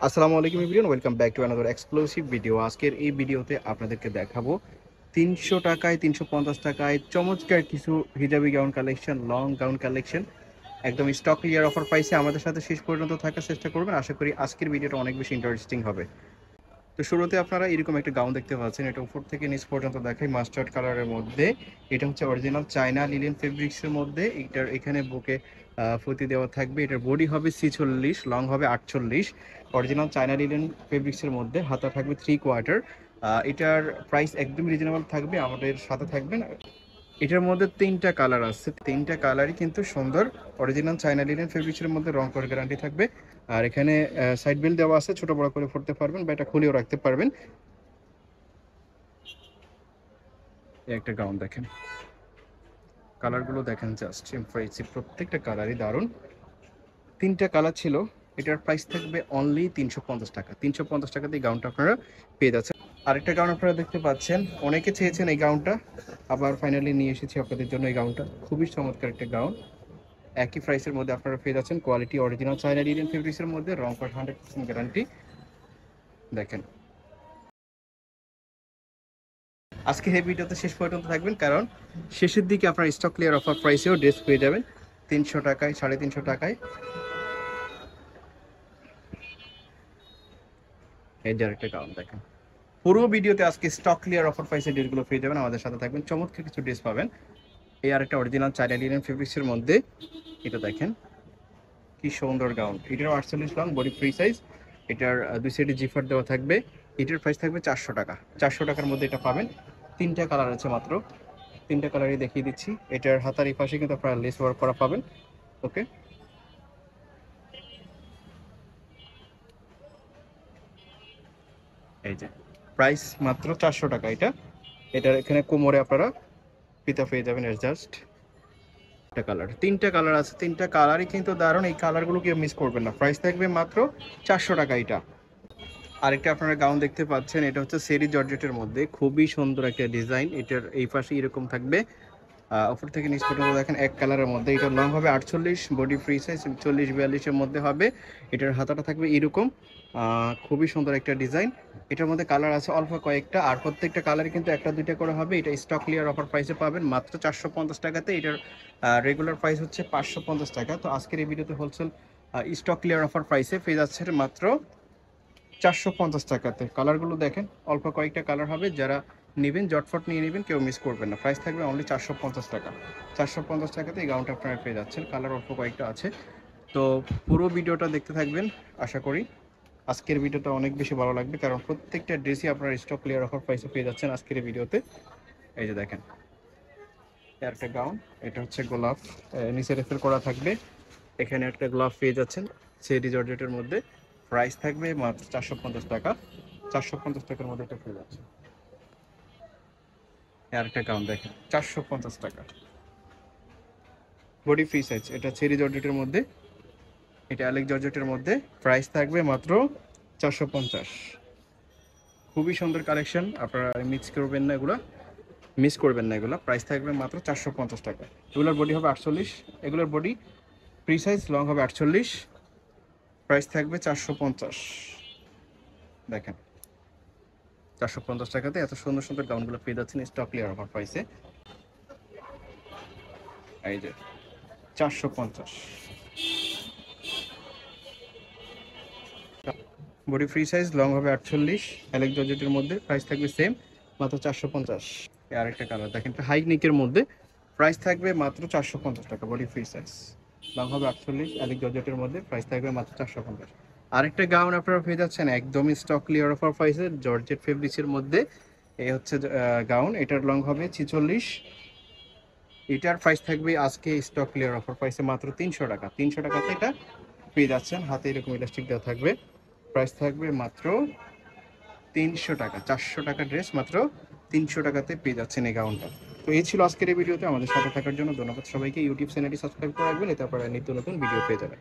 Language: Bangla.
আসসালামু আলাইকুম everyone, welcome back to another exclusive video. আজকের এই ভিডিওতে আপনাদেরকে দেখাবো 300 টাকায় 350 টাকায় চমৎকার কিছু hijabi gown collection, long gown collection একদম স্টক ক্লিয়ার অফার পাইছে। আমাদের সাথে শেষ পর্যন্ত থাকার চেষ্টা করবেন। আশা করি আজকের ভিডিওটা অনেক বেশি ইন্টারেস্টিং হবে। তো শুরুতে আপনারা এরকম একটা গাউন দেখতে পাচ্ছেন, এটা উপর থেকে নিচ পর্যন্ত দেখাই মাস্টার্ড কালারের মধ্যে। এটা হচ্ছে অরিজিনাল চায়না লিলেন ফেব্রিক্সের মধ্যে। এটার এখানে বুকে ফতি দেওয়া থাকবে। এটার বডি হবে 46, লং হবে 48। অরিজিনাল চায়না লিলেন ফেব্রিক্সের মধ্যে, হাতা থাকবে 3/4। এটার প্রাইস একদম রিজনেবল থাকবে, আমাদের সাথে থাকবেন। এটার মধ্যে তিনটা কালার আছে, তিনটা কালারই কিন্তু সুন্দর। অরিজিনাল চায়না লিনেন ফেব্রিক্সের মধ্যে রং করার গ্যারান্টি থাকবে। আর এখানে সাইড বেল্ট দেওয়া আছে, ছোট বড় করে পড়তে পারবেন বা এটা খুলেও রাখতে পারবেন। এই একটা গাউন দেখেন, কালারগুলো দেখেন, জাস্ট ইমপ্রেসিভ, প্রত্যেকটা কালারই দারুণ। তিনটা কালার ছিল। এটার প্রাইস থাকবে অনলি 350 টাকা। 350 টাকাতে এই গাউনটা আপনারা পেয়ে যাচ্ছেন। আরেকটা গাউন আপনারা দেখতে পাচ্ছেন, অনেকে চেয়েছেন এই গাউনটা, আবার ফাইনালি নিয়ে এসেছি আপনাদের জন্য। এই গাউনটা খুবই চমৎকার একটা গাউন, একই প্রাইসের মধ্যে আপনারা পেয়ে যাচ্ছেন। কোয়ালিটি অরিজিনাল চায়না লিনেন ফেব্রিক্সের মধ্যে, রং কস 100% গ্যারান্টি। দেখেন, আজকে এই ভিডিওতে শেষ পর্যন্ত থাকবেন, কারণ শেষের দিকে আপনার স্টক ক্লিয়ার অফার প্রাইসেও ড্রেস পেয়ে যাবেন 300 টাকায়, 350 টাকায়। এই যে আরেকটা গাউন দেখেন। পুরো ভিডিওতে আজকে স্টক ক্লিয়ার অফার প্রাইসে ড্রেসগুলো পেয়ে যাবেন, আমাদের সাথে থাকবেন, চমৎকার কিছু ড্রেস পাবেন। এই আরেকটা অরিজিনাল চায়না লিনেন ফেব্রিক্সের মধ্যে, এটা দেখেন কি সুন্দর গাউন। এটার 48 লং, বডি ফ্রি সাইজ। এটার দুই সাইডে জিফার দেওয়া থাকবে। এটার প্রাইস থাকবে 400 টাকা। 400 টাকার মধ্যে এটা পাবেন। তিনটা কালার আছে মাত্র, তিনটা কালারই দেখিয়ে দিচ্ছি। এটার হাতার এই পাশে কিন্তু আপনারা লেস ওয়ার্ক করা পাবেন। ওকে, এই যে প্রাইস মাত্র 400 টাকা এটা। এটার এখানে কোমরে আপনারা ফিতা পেয়ে যাবেন। জাস্ট একটা কালার, তিনটা কালার আছে, তিনটা কালারই কিন্তু দারুণ। এই কালারগুলো কেউ মিস করবেন না। প্রাইস থাকবে মাত্র 400 টাকা এটা। আরেকটা আপনারা গাউন দেখতে পাচ্ছেন, এটা হচ্ছে সেরি জর্জেটের মধ্যে, খুবই সুন্দর একটা ডিজাইন। এটার এই পাশে এরকম থাকবে, উপর থেকে নিচ পর্যন্ত দেখেন এক কালারের মধ্যে। এটার লং হবে 48, বডি ফ্রি সাইজ 40-42-এর মধ্যে হবে। এটার হাতাটা থাকবে এরকম, খুবই সুন্দর একটা ডিজাইন। এটার মধ্যে কালার আছে অল্প কয়েকটা, আর প্রত্যেকটা কালারই কিন্তু একটা দুইটা করে হবে। এটা স্টক ক্লিয়ার অফার প্রাইসে পাবেন মাত্র 450 টাকাতে। এটার রেগুলার প্রাইস হচ্ছে 550 টাকা। তো আজকের এই ভিডিওতে হোলসেল স্টক ক্লিয়ার অফার প্রাইসে পেয়ে যাচ্ছে মাত্র 450 টাকাতে। কালারগুলো দেখেন, অল্প কয়েকটা কালার হবে, যারা নেবেন জটফট নিয়ে নেবেন, কেউ মিস করবেন না। প্রাইস থাকবে অনলি 450 টাকা। 450 টাকাতে এই গাউনটা আপনারা পেয়ে যাচ্ছেন। কালার অল্প কয়েকটা আছে। তো পুরো ভিডিওটা দেখতে থাকবেন, আশা করি আজকের ভিডিওটা অনেক বেশি ভালো লাগবে, কারণ প্রত্যেকটা ড্রেসই আপনারা স্টক ক্লিয়ার অফার প্রাইসে পেয়ে যাচ্ছেন আজকের এই ভিডিওতে। এই যে দেখেন, একটা গাউন, এটা হচ্ছে গোলাপ, নিচে রেফেল করা থাকবে। এখানে একটা গোলাপ পেয়ে যাচ্ছেন সেরি জর্জেটের মধ্যে। প্রাইস থাকবে মাত্র 450 টাকা। 450 টাকার মধ্যে এটা পেয়ে যাচ্ছে। আর একটা গাউন দেখেন, 450 টাকা, বডি ফ্রি সাইজ। এটা চেরি জর্জেটের মধ্যে, এটা অ্যালেক জর্জেটের মধ্যে। প্রাইস থাকবে মাত্র 450। খুবই সুন্দর কালেকশন, আপনারা মিস করবেন না এগুলো, মিস করবেন না এগুলো। প্রাইস থাকবে মাত্র 450 টাকা। এগুলোর বডি হবে 48, এগুলোর বডি ফ্রি সাইজ, লং হবে 48। প্রাইস থাকবে 450। দেখেন, 450 টাকাতে এত সুন্দর সুন্দর গাউনগুলো পেয়ে যাচ্ছেন স্টক ক্লিয়ার অফার প্রাইসে। এই যে 450, বডি ফ্রি সাইজ, লং হবে 48, অ্যালেক জর্জেটের মধ্যে। প্রাইস থাকবে সেম, মাত্র 450। আরেকটা কালার দেখেন, হাই নেকের মধ্যে। প্রাইস থাকবে মাত্র 450 টাকা, বডি ফ্রি সাইজ, লং হবে 48, অ্যালেক জর্জেটের মধ্যে। প্রাইস থাকবে মাত্র 450। আরেকটা গাউন আপনারা পেয়ে যাচ্ছেন একদমই স্টক ক্লিয়ার অফার প্রাইসে, জর্জেট ফেব্রিক্সের মধ্যে। এই হচ্ছে গাউন, এটার লং হবে 46। এটার প্রাইস থাকবে আজকে স্টক ক্লিয়ার অফার প্রাইসে মাত্র 300 টাকা। 300 টাকাতে এটা পেয়ে যাচ্ছেন, হাতে এরকম ইলাস্টিক দেওয়া থাকবে। প্রাইস থাকবে মাত্র 300 টাকা। 400 টাকা ড্রেস মাত্র 300 টাকাতে পেয়ে যাচ্ছেন এই গাউনটা। তো এই ছিল আজকের এই ভিডিওতে। আমাদের সাথে থাকার জন্য ধন্যবাদ সবাইকে। ইউটিউব চ্যানেলটি সাবস্ক্রাইব করে রাখবেন, এতে আপনারা নিত্য নতুন ভিডিও পেয়ে যাবেন।